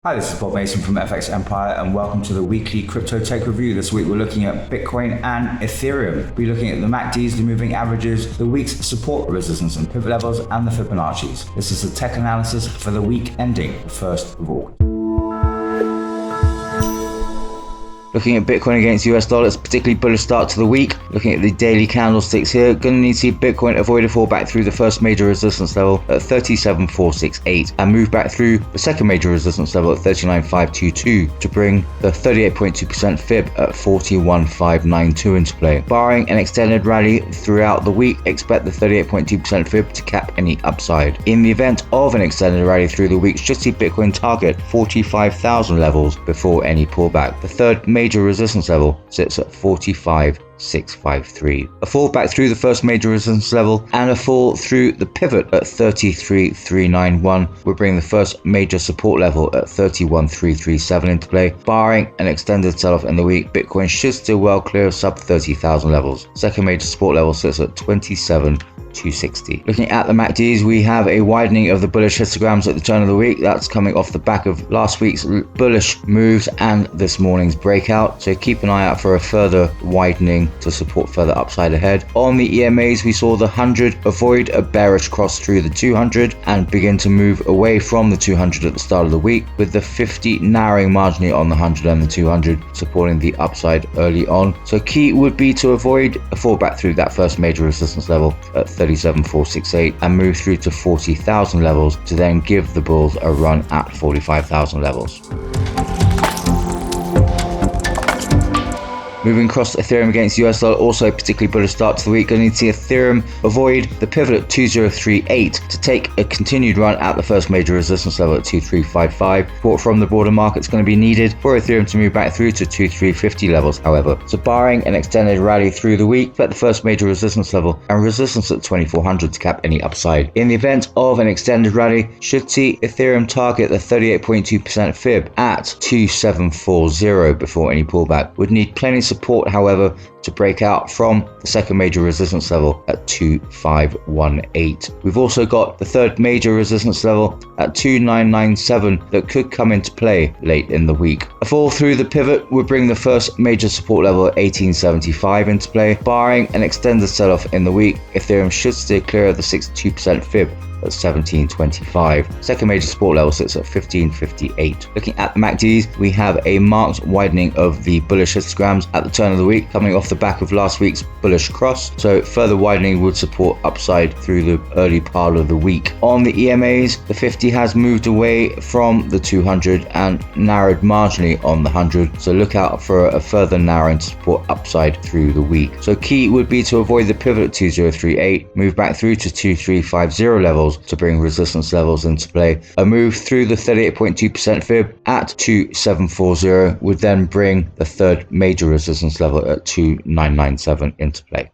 Hi, this is Bob Mason from FX Empire and welcome to the weekly crypto tech review. This week we're looking at Bitcoin and Ethereum. We're looking at the MACDs, the moving averages, the week's support, resistance and pivot levels, and the Fibonacci's. This is the tech analysis for the week ending the 1st of August. Looking at Bitcoin against US dollars, particularly bullish start to the week. Looking at the daily candlesticks here, going to need to see Bitcoin avoid a fall back through the first major resistance level at 37,468 and move back through the second major resistance level at 39,522 to bring the 38.2% fib at 41,592 into play. Barring an extended rally throughout the week, expect the 38.2% fib to cap any upside. In the event of an extended rally through the week, should see Bitcoin target 45,000 levels before any pullback. The third major resistance level sits at 45,653. A fall back through the first major resistance level and a fall through the pivot at 33,391 will bring the first major support level at 31,337 into play. Barring an extended sell-off in the week, Bitcoin should still well clear of sub 30,000 levels. Second major support level sits at 27,260. Looking at the MACDs, we have a widening of the bullish histograms at the turn of the week. That's coming off the back of last week's bullish moves and this morning's breakout. So keep an eye out for a further widening to support further upside ahead. On the EMAs, we saw the 100 avoid a bearish cross through the 200 and begin to move away from the 200 at the start of the week, with the 50 narrowing marginally on the 100 and the 200 supporting the upside early on. So key would be to avoid a fallback through that first major resistance level at 37,468 and move through to 40,000 levels to then give the bulls a run at 45,000 levels. Moving across Ethereum against US dollar, also a particularly bullish start to the week. Going to need to see Ethereum avoid the pivot at 2038 to take a continued run at the first major resistance level at 2355. Support from the broader market is going to be needed for Ethereum to move back through to 2350 levels, however. So barring an extended rally through the week, expect the first major resistance level and resistance at 2400 to cap any upside. In the event of an extended rally, should see Ethereum target the 38.2% fib at 2740 before any pullback. Would need plenty support, however, to break out from the second major resistance level at 2518. We've also got the third major resistance level at 2997 that could come into play late in the week. A fall through the pivot would bring the first major support level at 1875 into play. Barring an extended sell-off in the week, Ethereum should steer clear of the 62% fib at 1725. Second major support level sits at 1558. Looking at the MACDs, we have a marked widening of the bullish histograms at the turn of the week, coming off the back of last week's bullish cross. So further widening would support upside through the early part of the week. On the EMAs, the 50 has moved away from the 200 and narrowed marginally on the 100. So look out for a further narrowing to support upside through the week. So key would be to avoid the pivot at 2038, move back through to 2350 levels to bring resistance levels into play. A move through the 38.2% fib at 2740 would then bring the third major resistance level at 2997 into play.